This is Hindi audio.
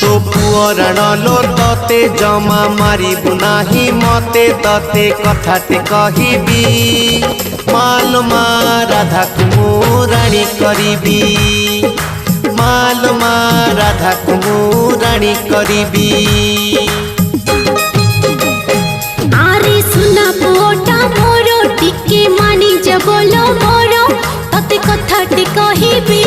तो पुअराण लो तते जमा मारिबु नाही मते तते कथाटे कहिबी मालमा राधा को राणी करिबी मालमा राधा को राणी करिबी। आरे सुना पोटा मोरो टिके मानी जबलो मोरो तते कथाटे कहिबी